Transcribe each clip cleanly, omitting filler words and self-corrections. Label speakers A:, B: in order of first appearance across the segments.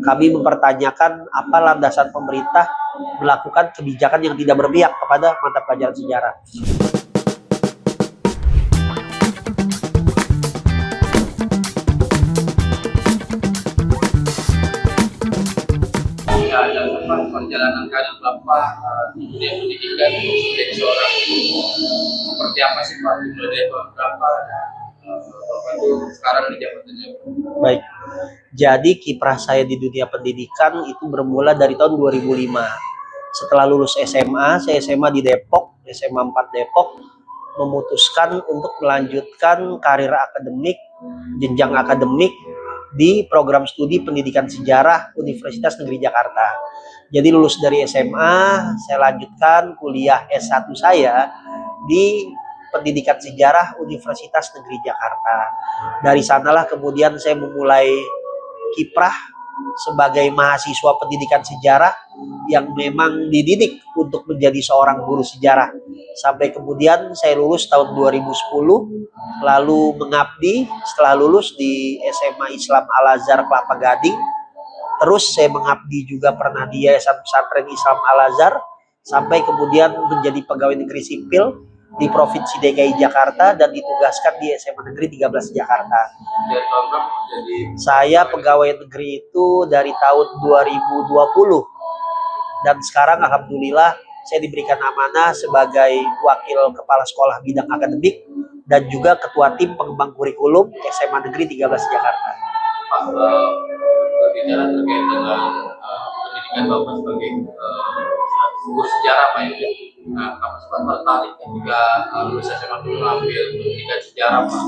A: kami mempertanyakan apa landasan pemerintah melakukan kebijakan yang tidak berpihak kepada mata pelajaran sejarah.
B: Dalam perjalanan karir Bapak di dunia pendidikan menjadi seorang guru, seperti apa sih Pak dimulai dari tahun berapa Bapak itu sekarang di jabatannya?
A: Baik, jadi kiprah saya di dunia pendidikan itu bermula dari tahun 2005. Setelah lulus SMA, saya SMA di Depok, SMA 4 Depok, memutuskan untuk melanjutkan karir akademik, jenjang akademik di program studi pendidikan sejarah Universitas Negeri Jakarta. Jadi lulus dari SMA, saya lanjutkan kuliah S1 saya di pendidikan sejarah Universitas Negeri Jakarta. Dari sanalah kemudian saya memulai kiprah sebagai mahasiswa pendidikan sejarah yang memang dididik untuk menjadi seorang guru sejarah. Sampai kemudian saya lulus tahun 2010, lalu mengabdi setelah lulus di SMA Islam Al-Azhar Kelapa Gading. Terus saya mengabdi juga pernah di Yayasan Pesantren Islam Al-Azhar, sampai kemudian menjadi pegawai negeri sipil di Provinsi DKI Jakarta dan ditugaskan di SMA Negeri 13 Jakarta.
B: Dari tahun berapa jadi?
A: Saya pegawai negeri itu dari tahun 2020 dan sekarang alhamdulillah saya diberikan amanah sebagai wakil kepala sekolah bidang akademik dan juga ketua tim pengembang kurikulum SMA Negeri 13 Jakarta.
B: Pak, berbicara terkait dengan pendidikan Bapak sebagai guru sejarah Pak ya. Nah, Bapak sempat tertarik ketika lulus SMA itu mengambil pendidikan sejarah Pak.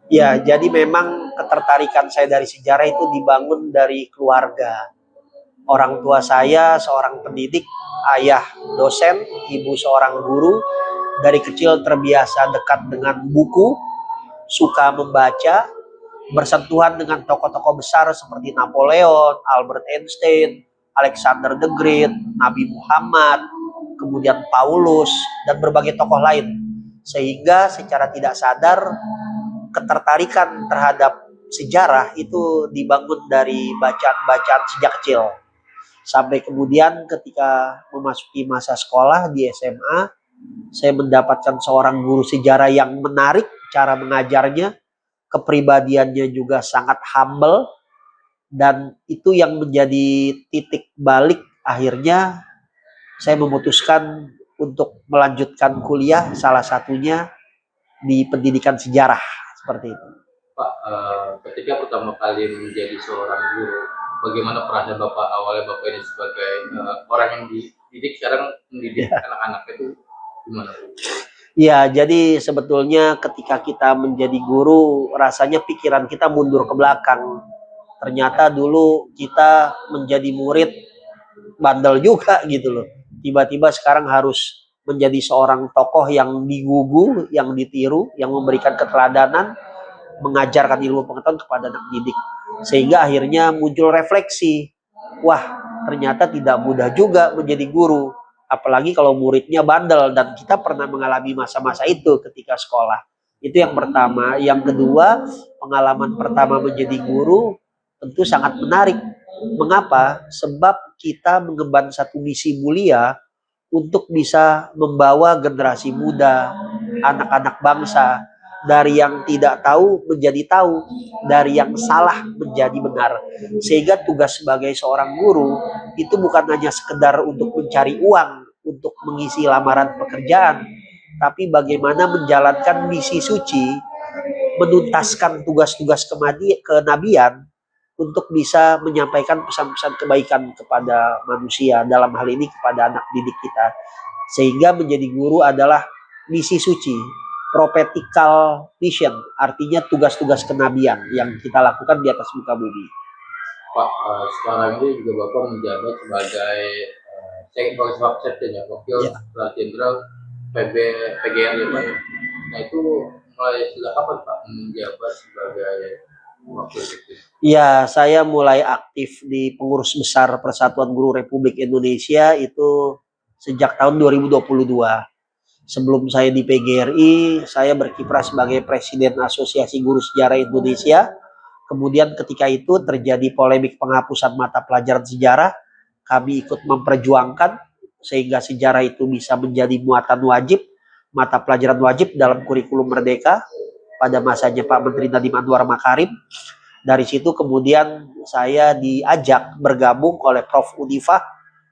A: Ya, jadi memang ketertarikan saya dari sejarah itu dibangun dari keluarga. Orang tua saya seorang pendidik, ayah dosen, ibu seorang guru. Dari kecil terbiasa dekat dengan buku, suka membaca, bersentuhan dengan tokoh-tokoh besar seperti Napoleon, Albert Einstein, Alexander the Great, Nabi Muhammad, kemudian Paulus, dan berbagai tokoh lain. Sehingga secara tidak sadar ketertarikan terhadap sejarah itu dibangun dari bacaan-bacaan sejak kecil. Sampai kemudian ketika memasuki masa sekolah di SMA, saya mendapatkan seorang guru sejarah yang menarik cara mengajarnya, kepribadiannya juga sangat humble, dan itu yang menjadi titik balik akhirnya saya memutuskan untuk melanjutkan kuliah, salah satunya di pendidikan sejarah seperti itu.
B: Pak, ketika pertama kali menjadi seorang guru, bagaimana perasaan Bapak awalnya Bapak ini sebagai orang yang dididik sekarang mendidik anak-anak itu gimana?
A: Ya, jadi sebetulnya ketika kita menjadi guru, rasanya pikiran kita mundur ke belakang. Ternyata dulu kita menjadi murid bandel juga gitu loh. Tiba-tiba sekarang harus menjadi seorang tokoh yang digugu, yang ditiru, yang memberikan keteladanan, mengajarkan ilmu pengetahuan kepada anak didik. Sehingga akhirnya muncul refleksi, wah ternyata tidak mudah juga menjadi guru, apalagi kalau muridnya bandel, dan kita pernah mengalami masa-masa itu ketika sekolah. Itu yang pertama. Yang kedua, pengalaman pertama menjadi guru tentu sangat menarik. Mengapa? Sebab kita mengemban satu misi mulia untuk bisa membawa generasi muda, anak-anak bangsa, dari yang tidak tahu menjadi tahu, dari yang salah menjadi benar. Sehingga tugas sebagai seorang guru itu bukan hanya sekedar untuk mencari uang, untuk mengisi lamaran pekerjaan, tapi bagaimana menjalankan misi suci, menuntaskan tugas-tugas kenabian untuk bisa menyampaikan pesan-pesan kebaikan kepada manusia, dalam hal ini kepada anak didik kita. Sehingga menjadi guru adalah misi suci, prophetical mission, artinya tugas-tugas kenabian yang kita lakukan di atas muka bumi.
B: Pak, sekarang ini juga Bapak menjabat sebagai Sekjen ya, Wakil Kepala Jenderal PGRI Pak. Nah itu mulai sejak kapan Pak menjabat sebagai Wakil Sekjen?
A: Ya, saya mulai aktif di pengurus besar Persatuan Guru Republik Indonesia itu sejak tahun 2022. Sebelum saya di PGRI, saya berkiprah sebagai Presiden Asosiasi Guru Sejarah Indonesia Kemudian ketika itu terjadi polemik penghapusan mata pelajaran sejarah, kami ikut memperjuangkan sehingga sejarah itu bisa menjadi muatan wajib, mata pelajaran wajib dalam kurikulum Merdeka pada masanya Pak Menteri Nadiem Anwar Makarim. Dari situ kemudian saya diajak bergabung oleh Prof. Unifah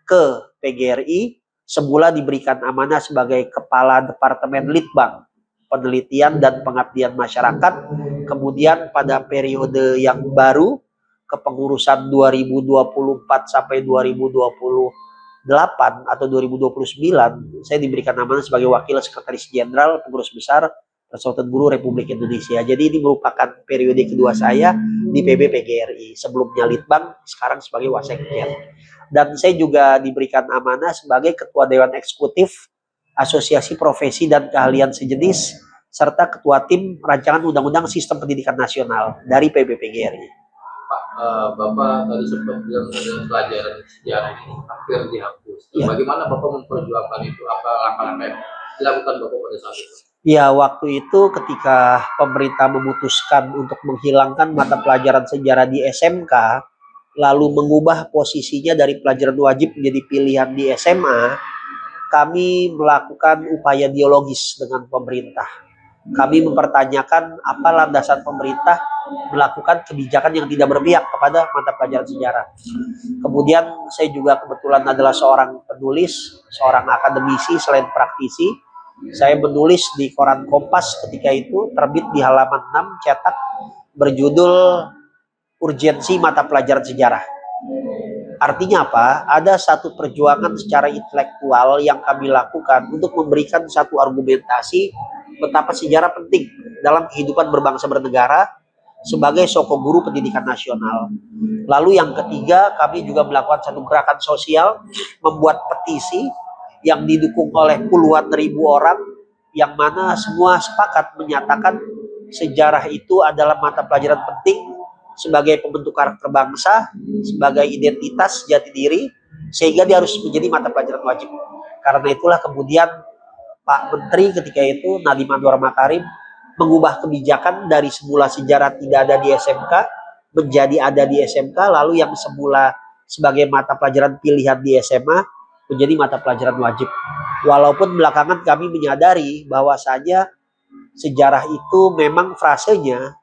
A: ke PGRI, semula diberikan amanah sebagai Kepala Departemen Litbang, Penelitian dan Pengabdian Masyarakat. Kemudian pada periode yang baru, kepengurusan 2024 sampai 2028 atau 2029, saya diberikan amanah sebagai Wakil Sekretaris Jenderal Pengurus Besar Persatuan Buruh Republik Indonesia. Jadi ini merupakan periode kedua saya di PB PGRI. Sebelumnya Litbang, sekarang sebagai Wasekjen. Dan saya juga diberikan amanah sebagai Ketua Dewan Eksekutif Asosiasi Profesi dan Keahlian Sejenis, serta Ketua Tim Rancangan Undang-Undang Sistem Pendidikan Nasional dari PB PGRI.
B: Pak, Bapak tadi sempat bilang ada pelajaran sejarah ini hampir dihapus.
A: Ya.
B: Bagaimana Bapak memperjuangkan itu? Apa langkah-langkah yang dilakukan Bapak pada saat itu?
A: Ya, waktu itu ketika pemerintah memutuskan untuk menghilangkan mata pelajaran sejarah di SMK, lalu mengubah posisinya dari pelajaran wajib menjadi pilihan di SMA, kami melakukan upaya dialogis dengan pemerintah. Kami mempertanyakan apa landasan pemerintah melakukan kebijakan yang tidak berpihak kepada mata pelajaran sejarah. Kemudian saya juga kebetulan adalah seorang penulis, seorang akademisi selain praktisi. Saya menulis di koran Kompas ketika itu, terbit di halaman 6 cetak, berjudul Urgensi Mata Pelajaran Sejarah. Artinya apa? Ada satu perjuangan secara intelektual yang kami lakukan untuk memberikan satu argumentasi betapa sejarah penting dalam kehidupan berbangsa bernegara sebagai sokong guru pendidikan nasional. Lalu yang ketiga, kami juga melakukan satu gerakan sosial, membuat petisi yang didukung oleh puluhan ribu orang, yang mana semua sepakat menyatakan sejarah itu adalah mata pelajaran penting sebagai pembentuk karakter bangsa, sebagai identitas jati diri, sehingga dia harus menjadi mata pelajaran wajib. Karena itulah kemudian Pak Menteri ketika itu, Nadiem Anwar Makarim, mengubah kebijakan dari semula sejarah tidak ada di SMK menjadi ada di SMK, lalu yang semula sebagai mata pelajaran pilihan di SMA menjadi mata pelajaran wajib. Walaupun belakangan kami menyadari bahwasanya sejarah itu memang frasenya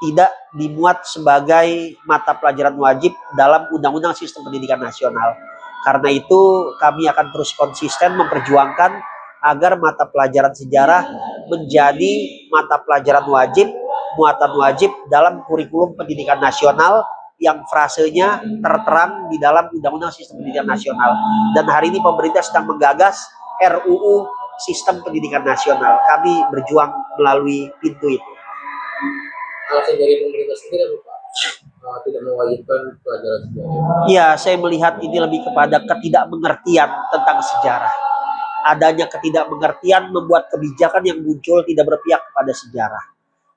A: tidak dimuat sebagai mata pelajaran wajib dalam Undang-Undang Sistem Pendidikan Nasional. Karena itu kami akan terus konsisten memperjuangkan agar mata pelajaran sejarah menjadi mata pelajaran wajib, muatan wajib dalam kurikulum pendidikan nasional yang frasenya terterang di dalam Undang-Undang Sistem Pendidikan Nasional. Dan hari ini pemerintah sedang menggagas RUU Sistem Pendidikan Nasional. Kami berjuang melalui pintu itu.
B: Alasan dari pemerintah sendiri Pak tidak mewajibkan pelajaran sejarah?
A: Ya, saya melihat ini lebih kepada ketidakmengertian tentang sejarah. Adanya ketidakmengertian membuat kebijakan yang muncul tidak berpihak kepada sejarah.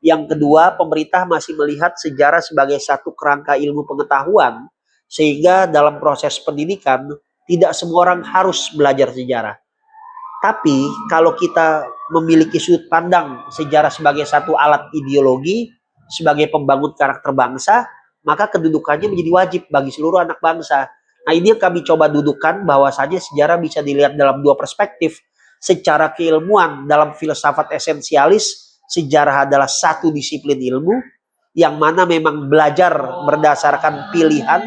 A: Yang kedua, pemerintah masih melihat sejarah sebagai satu kerangka ilmu pengetahuan, sehingga dalam proses pendidikan tidak semua orang harus belajar sejarah. Tapi kalau kita memiliki sudut pandang sejarah sebagai satu alat ideologi, sebagai pembangun karakter bangsa, maka kedudukannya menjadi wajib bagi seluruh anak bangsa. Nah, ini yang kami coba dudukan, bahwasanya sejarah bisa dilihat dalam dua perspektif. Secara keilmuan, dalam filsafat esensialis, sejarah adalah satu disiplin ilmu yang mana memang belajar berdasarkan pilihan,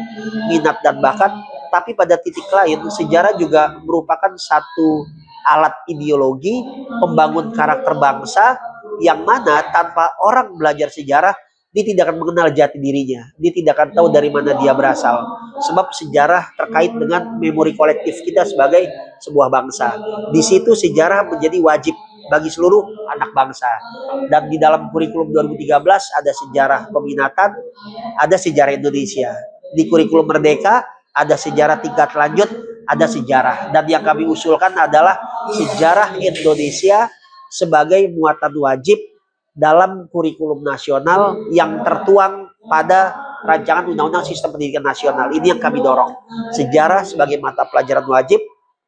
A: minat, dan bakat. Tapi pada titik lain, sejarah juga merupakan satu alat ideologi pembangun karakter bangsa, yang mana tanpa orang belajar sejarah, dia tidak akan mengenal jati dirinya, dia tidak akan tahu dari mana dia berasal. Sebab sejarah terkait dengan memori kolektif kita sebagai sebuah bangsa. Di situ sejarah menjadi wajib bagi seluruh anak bangsa. Dan di dalam kurikulum 2013 ada sejarah peminatan, ada sejarah Indonesia. Di kurikulum Merdeka ada sejarah tingkat lanjut, ada sejarah. Dan yang kami usulkan adalah sejarah Indonesia sebagai muatan wajib dalam kurikulum nasional yang tertuang pada rancangan Undang-Undang Sistem Pendidikan Nasional. Ini yang kami dorong. Sejarah sebagai mata pelajaran wajib,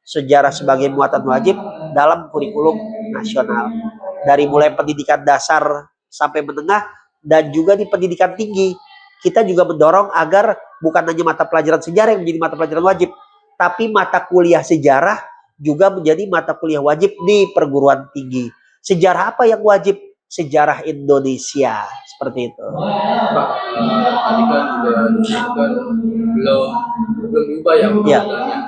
A: sejarah sebagai muatan wajib dalam kurikulum nasional. Dari mulai pendidikan dasar sampai menengah dan juga di pendidikan tinggi. kita juga mendorong agar bukan hanya mata pelajaran sejarah yang menjadi mata pelajaran wajib, tapi mata kuliah sejarah juga menjadi mata kuliah wajib di perguruan tinggi. Sejarah apa yang wajib? Sejarah Indonesia, seperti itu.
B: Pak, tadi kan sudah disebutkan belum diubah ya undang-undangnya.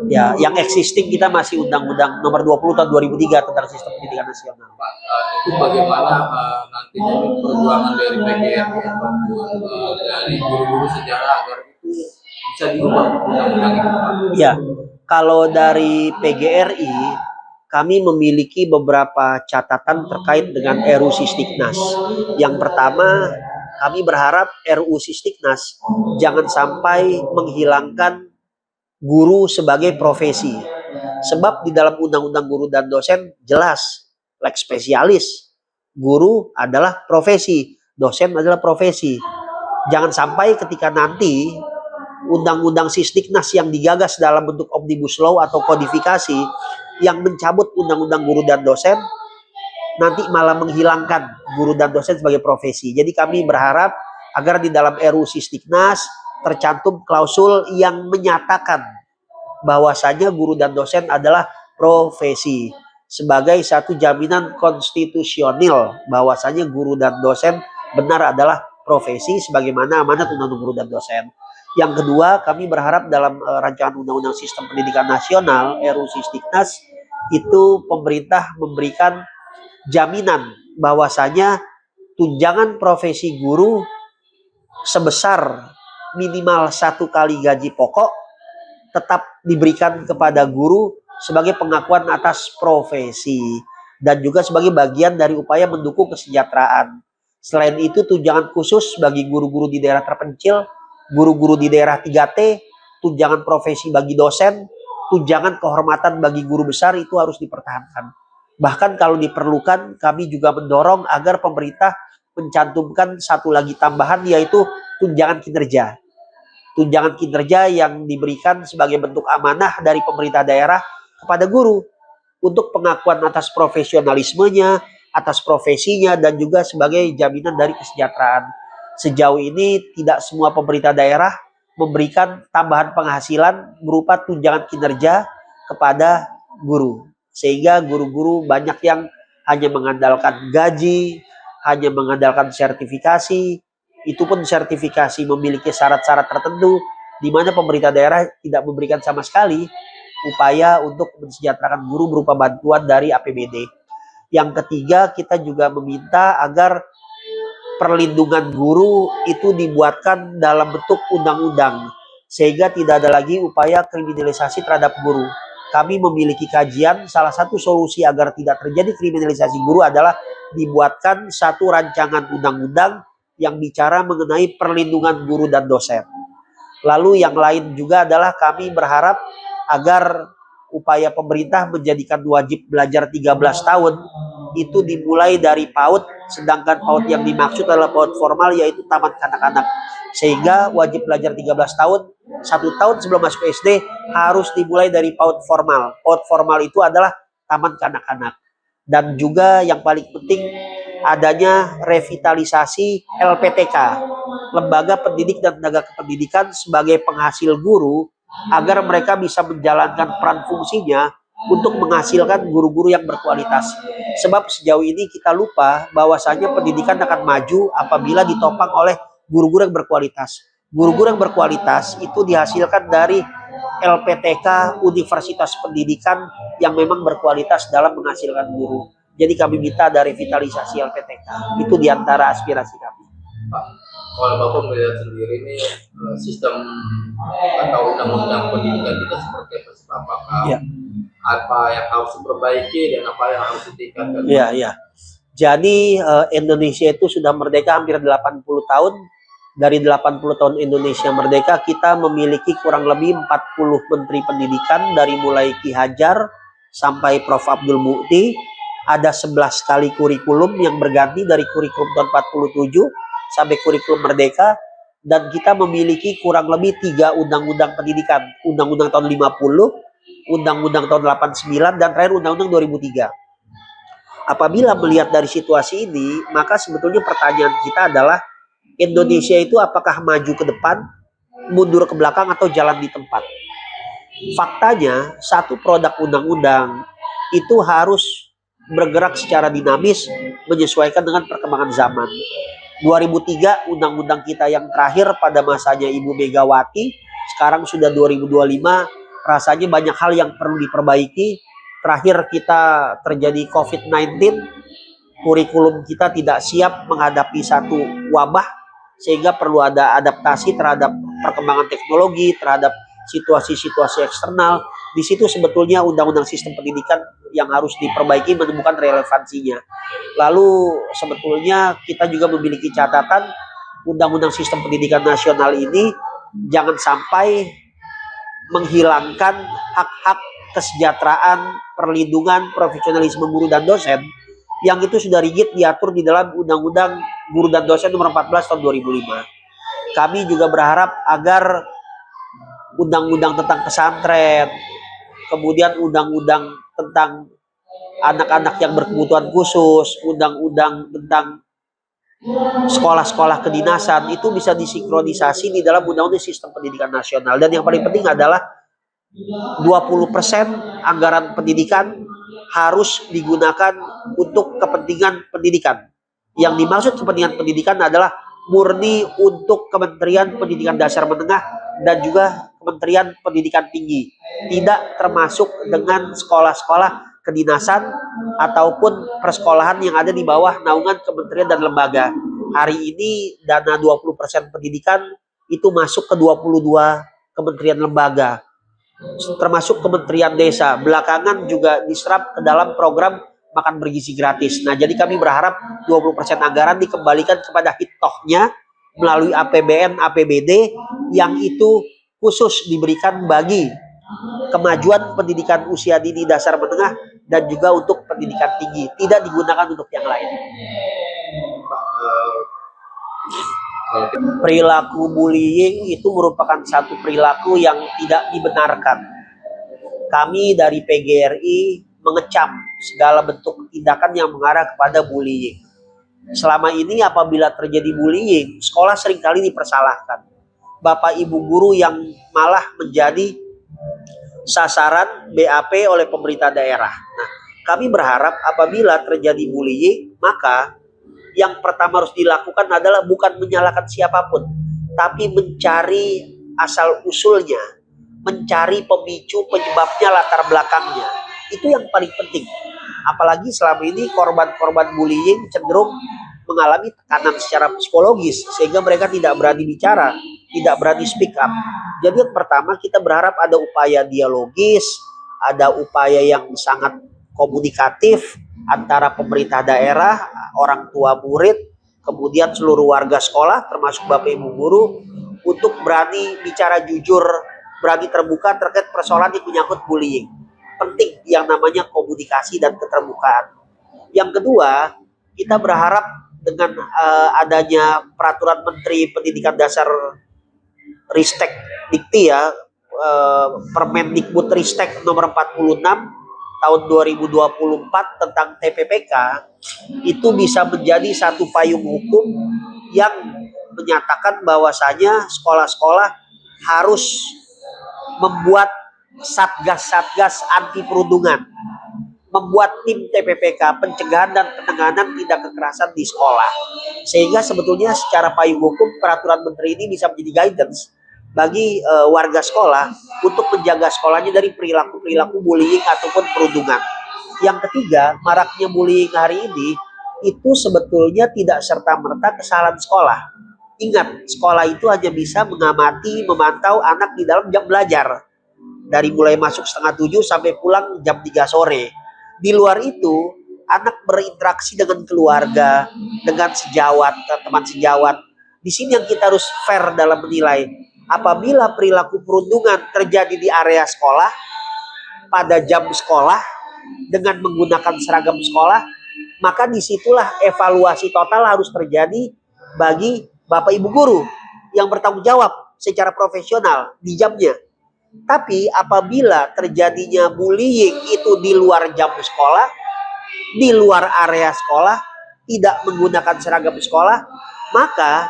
A: Ya, yang existing kita masih Undang-Undang Nomor 20 tahun 2003 tentang Sistem Pendidikan Nasional.
B: Pak, itu bagaimana nantinya perjuangan dari PGRI ataupun dari guru-guru sejarah agar itu bisa diubah undang-undang itu, Pak?
A: Ya, kalau dari PGRI kami memiliki beberapa catatan terkait dengan RUU Sistiknas. Yang pertama, kami berharap RUU Sistiknas jangan sampai menghilangkan guru sebagai profesi. Sebab di dalam Undang-Undang Guru dan Dosen jelas, lex spesialis, guru adalah profesi, dosen adalah profesi. Jangan sampai ketika nanti Undang-Undang Sistiknas yang digagas dalam bentuk Omnibus Law atau kodifikasi yang mencabut Undang-Undang Guru dan Dosen nanti malah menghilangkan guru dan dosen sebagai profesi. Jadi kami berharap agar di dalam RUU Sistiknas tercantum klausul yang menyatakan bahwasanya guru dan dosen adalah profesi sebagai satu jaminan konstitusional bahwasanya guru dan dosen benar adalah profesi sebagaimana amanat Undang-Undang Guru dan Dosen. Yang kedua, kami berharap dalam rancangan Undang-Undang Sistem Pendidikan Nasional RUU Sistiknas itu pemerintah memberikan jaminan bahwasanya tunjangan profesi guru sebesar minimal 1 kali gaji pokok tetap diberikan kepada guru sebagai pengakuan atas profesi dan juga sebagai bagian dari upaya mendukung kesejahteraan. Selain itu, tunjangan khusus bagi guru-guru di daerah terpencil, guru-guru di daerah 3T, tunjangan profesi bagi dosen, tunjangan kehormatan bagi guru besar itu harus dipertahankan. Bahkan kalau diperlukan, kami juga mendorong agar pemerintah mencantumkan satu lagi tambahan, yaitu tunjangan kinerja. Tunjangan kinerja yang diberikan sebagai bentuk amanah dari pemerintah daerah kepada guru untuk pengakuan atas profesionalismenya, atas profesinya, dan juga sebagai jaminan dari kesejahteraan. Sejauh ini tidak semua pemerintah daerah memberikan tambahan penghasilan berupa tunjangan kinerja kepada guru. Sehingga guru-guru banyak yang hanya mengandalkan gaji, hanya mengandalkan sertifikasi. Itu pun sertifikasi memiliki syarat-syarat tertentu di mana pemerintah daerah tidak memberikan sama sekali upaya untuk mensejahterakan guru berupa bantuan dari APBD. Yang ketiga, kita juga meminta agar perlindungan guru itu dibuatkan dalam bentuk undang-undang sehingga tidak ada lagi upaya kriminalisasi terhadap guru. Kami memiliki kajian, salah satu solusi agar tidak terjadi kriminalisasi guru adalah dibuatkan satu rancangan undang-undang yang bicara mengenai perlindungan guru dan dosen. Lalu yang lain juga adalah kami berharap agar upaya pemerintah menjadikan wajib belajar 13 tahun itu dimulai dari PAUD, sedangkan PAUD yang dimaksud adalah PAUD formal, yaitu taman kanak-kanak. Sehingga wajib belajar 13 tahun, 1 tahun sebelum masuk SD harus dimulai dari PAUD formal. PAUD formal itu adalah taman kanak-kanak. Dan juga yang paling penting adanya revitalisasi LPTK, Lembaga Pendidik dan Tenaga Kependidikan sebagai penghasil guru, agar mereka bisa menjalankan peran fungsinya untuk menghasilkan guru-guru yang berkualitas. Sebab sejauh ini kita lupa bahwasanya pendidikan akan maju apabila ditopang oleh guru-guru yang berkualitas. Guru-guru yang berkualitas itu dihasilkan dari LPTK, Universitas Pendidikan yang memang berkualitas dalam menghasilkan guru. Jadi kami minta ada revitalisasi LPTK. Itu diantara aspirasi kami.
B: Pak, kalau Bapak melihat sendiri ini sistem atau undang-undang pendidikan kita seperti apa? Apakah apa yang harus diperbaiki dan apa yang harus ditingkatkan?
A: Iya. Jadi Indonesia itu sudah merdeka hampir 80 tahun. Dari 80 tahun Indonesia merdeka, kita memiliki kurang lebih 40 menteri pendidikan, dari mulai Ki Hajar sampai Prof. Abdul Mukti. Ada 11 kali kurikulum yang berganti dari kurikulum tahun 47 sampai kurikulum merdeka. Dan kita memiliki kurang lebih 3 undang-undang pendidikan. Undang-undang tahun 50, undang-undang tahun 89, dan terakhir undang-undang 2003. Apabila melihat dari situasi ini, maka sebetulnya pertanyaan kita adalah Indonesia itu apakah maju ke depan, mundur ke belakang, atau jalan di tempat. Faktanya, satu produk undang-undang itu harus bergerak secara dinamis menyesuaikan dengan perkembangan zaman. 2003 undang-undang kita yang terakhir pada masanya Ibu Megawati, sekarang sudah 2025, rasanya banyak hal yang perlu diperbaiki. Terakhir kita terjadi COVID-19, kurikulum kita tidak siap menghadapi satu wabah, sehingga perlu ada adaptasi terhadap perkembangan teknologi, terhadap situasi-situasi eksternal. Di situ sebetulnya undang-undang sistem pendidikan yang harus diperbaiki menemukan relevansinya. Lalu sebetulnya kita juga memiliki catatan, undang-undang sistem pendidikan nasional ini jangan sampai menghilangkan hak-hak kesejahteraan, perlindungan, profesionalisme guru dan dosen yang itu sudah rigid diatur di dalam Undang-Undang Guru dan Dosen nomor 14 tahun 2005. Kami juga berharap agar undang-undang tentang pesantren, kemudian undang-undang tentang anak-anak yang berkebutuhan khusus, undang-undang tentang sekolah-sekolah kedinasan itu bisa disinkronisasi di dalam undang-undang sistem pendidikan nasional. Dan yang paling penting adalah 20% anggaran pendidikan harus digunakan untuk kepentingan pendidikan. Yang dimaksud kepentingan pendidikan adalah murni untuk Kementerian Pendidikan Dasar Menengah dan juga Kementerian Pendidikan Tinggi, tidak termasuk dengan sekolah-sekolah kedinasan ataupun persekolahan yang ada di bawah naungan kementerian dan lembaga. Hari ini dana 20% pendidikan itu masuk ke 22 kementerian lembaga, termasuk Kementerian Desa. Belakangan juga diserap ke dalam program makan bergizi gratis. Nah, jadi kami berharap 20% anggaran dikembalikan kepada hitohnya melalui APBN, APBD yang itu khusus diberikan bagi kemajuan pendidikan usia dini dasar menengah dan juga untuk pendidikan tinggi, tidak digunakan untuk yang lain. Perilaku bullying itu merupakan satu perilaku yang tidak dibenarkan. Kami dari PGRI mengecam segala bentuk tindakan yang mengarah kepada bullying. Selama ini apabila terjadi bullying, sekolah seringkali dipersalahkan. Bapak Ibu guru yang malah menjadi sasaran BAP oleh pemerintah daerah. Nah, kami berharap apabila terjadi bullying, maka yang pertama harus dilakukan adalah bukan menyalahkan siapapun, tapi mencari asal usulnya, mencari pemicu penyebabnya, latar belakangnya. Itu yang paling penting. Apalagi selama ini korban-korban bullying cenderung mengalami tekanan secara psikologis sehingga mereka tidak berani bicara, tidak berani speak up. Jadi yang pertama kita berharap ada upaya dialogis, ada upaya yang sangat komunikatif antara pemerintah daerah, orang tua murid, kemudian seluruh warga sekolah termasuk Bapak Ibu guru untuk berani bicara jujur, berani terbuka terkait persoalan yang menyangkut bullying. Penting yang namanya komunikasi dan keterbukaan. Yang kedua, kita berharap dengan adanya peraturan Menteri Pendidikan Dasar Ristek Dikti ya, Permendikbud Ristek nomor 46 tahun 2024 tentang TPPK itu bisa menjadi satu payung hukum yang menyatakan bahwasanya sekolah-sekolah harus membuat satgas-satgas anti perundungan, membuat tim TPPK pencegahan dan penanganan tindak kekerasan di sekolah, sehingga sebetulnya secara payung hukum peraturan menteri ini bisa menjadi guidance bagi warga sekolah untuk menjaga sekolahnya dari perilaku-perilaku bullying ataupun perundungan. Yang ketiga, maraknya bullying hari ini itu sebetulnya tidak serta-merta kesalahan sekolah. Ingat, sekolah itu hanya bisa mengamati, memantau anak di dalam jam belajar, dari mulai masuk 6:30 sampai pulang jam 3 sore. Di luar itu, anak berinteraksi dengan keluarga, dengan sejawat, teman sejawat. Di sini yang kita harus fair dalam menilai. Apabila perilaku perundungan terjadi di area sekolah, pada jam sekolah, dengan menggunakan seragam sekolah, maka disitulah evaluasi total harus terjadi bagi Bapak Ibu guru yang bertanggung jawab secara profesional di jamnya. Tapi apabila terjadinya bullying itu di luar jam sekolah, di luar area sekolah, tidak menggunakan seragam sekolah, maka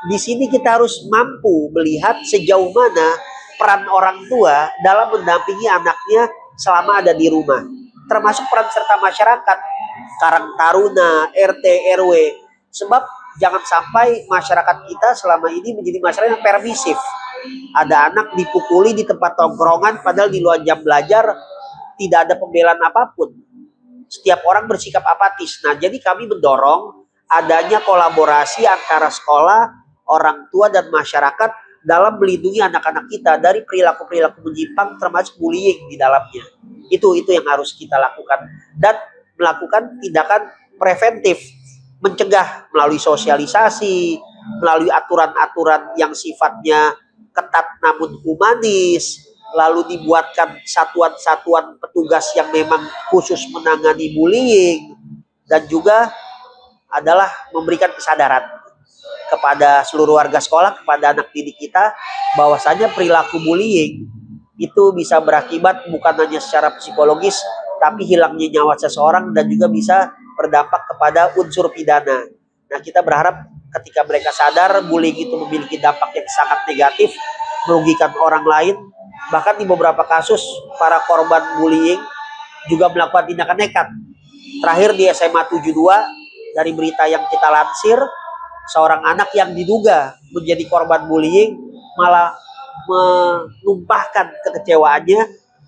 A: di sini kita harus mampu melihat sejauh mana peran orang tua dalam mendampingi anaknya selama ada di rumah. Termasuk peran serta masyarakat, Karang Taruna, RT, RW. Sebab jangan sampai masyarakat kita selama ini menjadi masyarakat yang permisif. Ada anak dipukuli di tempat tongkrongan padahal di luar jam belajar tidak ada pembelaan apapun. Setiap orang bersikap apatis. Nah, jadi kami mendorong adanya kolaborasi antara sekolah, orang tua, dan masyarakat dalam melindungi anak-anak kita dari perilaku-perilaku menyimpang termasuk bullying di dalamnya. Itu yang harus kita lakukan. Dan melakukan tindakan preventif, mencegah melalui sosialisasi, melalui aturan-aturan yang sifatnya ketat namun humanis, lalu dibuatkan satuan-satuan petugas yang memang khusus menangani bullying, dan juga adalah memberikan kesadaran kepada seluruh warga sekolah, kepada anak didik kita, bahwasanya perilaku bullying itu bisa berakibat bukan hanya secara psikologis, tapi hilangnya nyawa seseorang dan juga bisa berdampak kepada unsur pidana. Nah, kita berharap ketika mereka sadar bullying itu memiliki dampak yang sangat negatif, merugikan orang lain, bahkan di beberapa kasus para korban bullying juga melakukan tindakan nekat. Terakhir di SMA 72, dari berita yang kita lansir, seorang anak yang diduga menjadi korban bullying malah menumpahkan kekecewaannya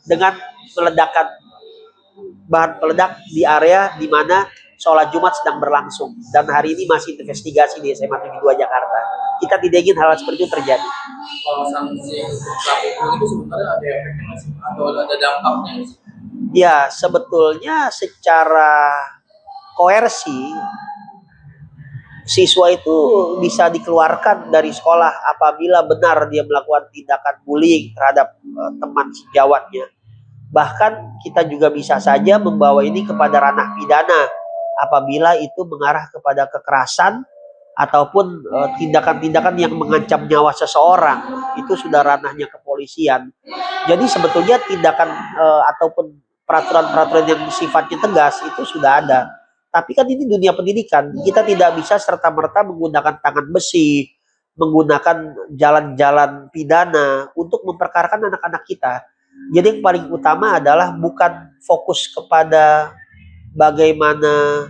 A: dengan meledakan bahan peledak di area di mana sholat Jumat sedang berlangsung, dan hari ini masih investigasi di SMA 72 Jakarta. Kita tidak ingin hal seperti itu terjadi.
B: Kalau sanksi untuk pelaku itu sebenarnya ada efeknya nggak sih? Atau ada dampaknya nggak sih?
A: Ya, sebetulnya secara koersi siswa itu bisa dikeluarkan dari sekolah apabila benar dia melakukan tindakan bullying terhadap teman sejawatnya. Bahkan kita juga bisa saja membawa ini kepada ranah pidana apabila itu mengarah kepada kekerasan ataupun tindakan-tindakan yang mengancam nyawa seseorang. Itu sudah ranahnya kepolisian. Jadi sebetulnya tindakan ataupun peraturan-peraturan yang sifatnya tegas itu sudah ada. Tapi kan ini dunia pendidikan, kita tidak bisa serta-merta menggunakan tangan besi, menggunakan jalan-jalan pidana untuk memperkarakan anak-anak kita. Jadi yang paling utama adalah bukan fokus kepada bagaimana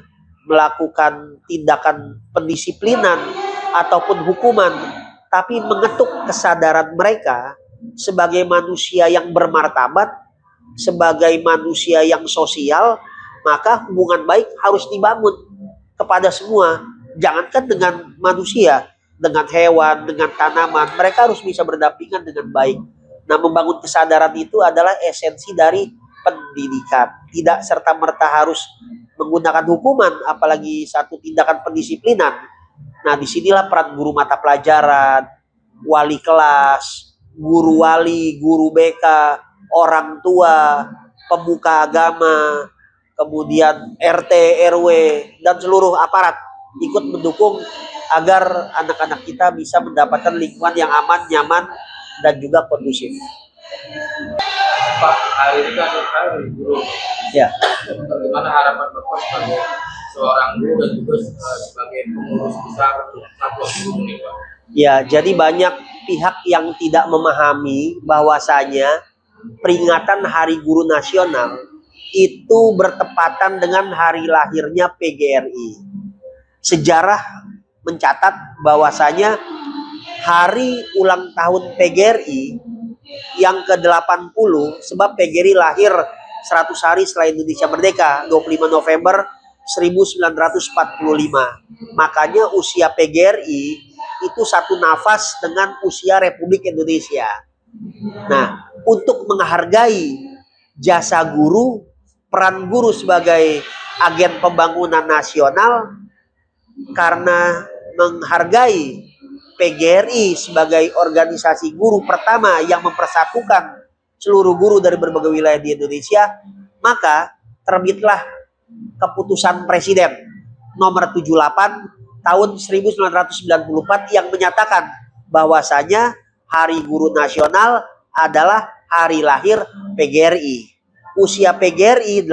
A: melakukan tindakan pendisiplinan ataupun hukuman, tapi mengetuk kesadaran mereka sebagai manusia yang bermartabat, sebagai manusia yang sosial. Maka hubungan baik harus dibangun kepada semua. Jangankan dengan manusia, dengan hewan, dengan tanaman, mereka harus bisa berdampingan dengan baik. Nah, membangun kesadaran itu adalah esensi dari pendidikan. Tidak serta-merta harus menggunakan hukuman, apalagi satu tindakan pendisiplinan. Nah, disinilah peran guru mata pelajaran, wali kelas, guru wali, guru BK, orang tua, pemuka agama, kemudian RT, RW, dan seluruh aparat ikut mendukung agar anak-anak kita bisa mendapatkan lingkungan yang aman, nyaman, dan juga kondusif.
B: Pak, hari ini kan hari guru.
A: Ya.
B: Bagaimana harapan Bapak sebagai seorang guru dan juga sebagai pengurus besar Satuan Guru ini, Pak?
A: Ya, jadi banyak pihak yang tidak memahami bahwasanya peringatan Hari Guru Nasional itu bertepatan dengan hari lahirnya PGRI. Sejarah mencatat bahwasanya hari ulang tahun PGRI yang ke-80, sebab PGRI lahir 100 hari setelah Indonesia merdeka, 25 November 1945. Makanya usia PGRI itu satu nafas dengan usia Republik Indonesia. Nah, untuk menghargai jasa guru, peran guru sebagai agen pembangunan nasional, karena menghargai PGRI sebagai organisasi guru pertama yang mempersatukan seluruh guru dari berbagai wilayah di Indonesia, maka terbitlah keputusan Presiden nomor 78 tahun 1994 yang menyatakan bahwasanya Hari Guru Nasional adalah hari lahir PGRI. Usia PGRI 80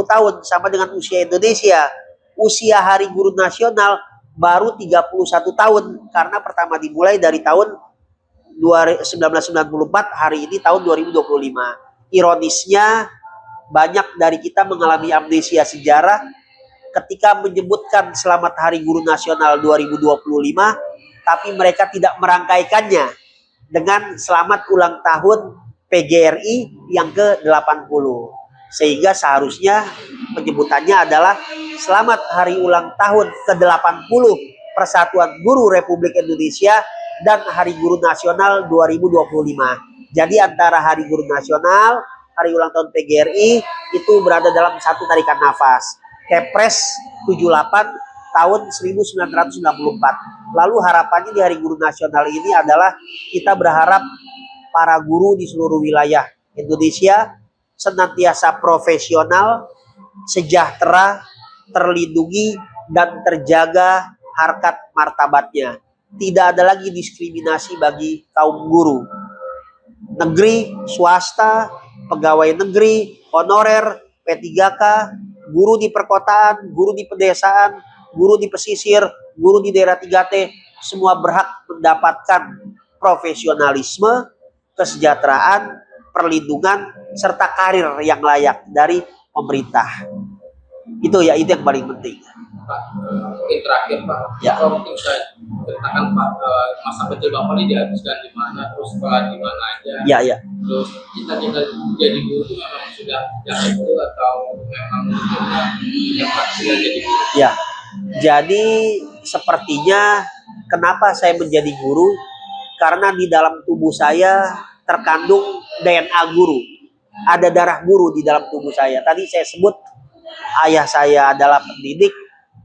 A: tahun sama dengan usia Indonesia. Usia Hari Guru Nasional baru 31 tahun, karena pertama dimulai dari tahun 1994, hari ini tahun 2025. Ironisnya, banyak dari kita mengalami amnesia sejarah ketika menyebutkan Selamat Hari Guru Nasional 2025, tapi mereka tidak merangkaikannya dengan Selamat Ulang Tahun PGRI yang ke-80. Sehingga seharusnya penyebutannya adalah Selamat Hari Ulang Tahun ke-80 Persatuan Guru Republik Indonesia dan Hari Guru Nasional 2025. Jadi antara Hari Guru Nasional, Hari Ulang Tahun PGRI itu berada dalam satu tarikan nafas. Kepres 78 tahun 1994. Lalu harapannya di Hari Guru Nasional ini adalah kita berharap para guru di seluruh wilayah Indonesia senantiasa profesional, sejahtera, terlindungi, dan terjaga harkat martabatnya. Tidak ada lagi diskriminasi bagi kaum guru. Negeri, swasta, pegawai negeri, honorer, P3K, guru di perkotaan, guru di pedesaan, guru di pesisir, guru di daerah 3T, semua berhak mendapatkan profesionalisme, kesejahteraan, perlindungan, serta karir yang layak dari pemerintah. Itu yang paling penting.
B: Pak, mungkin terakhir Pak,
A: Ya.
B: mungkin saya ceritakan Pak, masa kecil Bapak ini dihabiskan di mana, terus sekolah di mana aja.
A: Ya.
B: Terus cita-cita jadi guru itu memang sudah sejak itu atau memang sudah jadi guru?
A: Ya, jadi sepertinya kenapa saya menjadi guru? Karena di dalam tubuh saya terkandung DNA guru. Ada darah guru di dalam tubuh saya. Tadi saya sebut ayah saya adalah pendidik,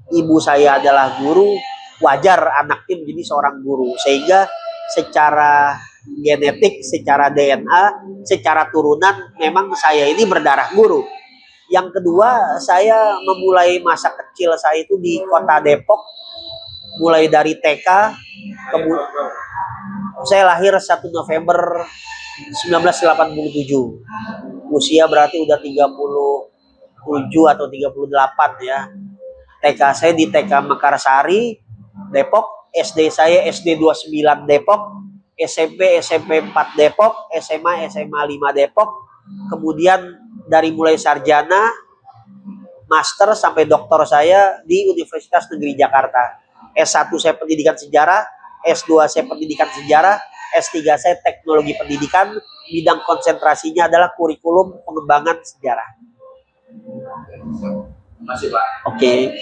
A: ibu saya adalah guru. Wajar anak tim jadi seorang guru. Sehingga secara genetik, secara DNA, secara turunan memang saya ini berdarah guru. Yang kedua, saya memulai masa kecil saya itu di kota Depok, mulai dari TK. Saya lahir 1 November 1987. Usia berarti udah 37 atau 38 ya. TK saya di TK Mekarsari, Depok. SD saya SD 29 Depok. SMP 4 Depok. SMA 5 Depok. Kemudian dari mulai sarjana, master sampai doktor saya di Universitas Negeri Jakarta. S1 saya pendidikan sejarah, S2 saya pendidikan sejarah, S3 saya teknologi pendidikan, bidang konsentrasinya adalah kurikulum pengembangan sejarah.
B: Masih Pak.
A: Oke.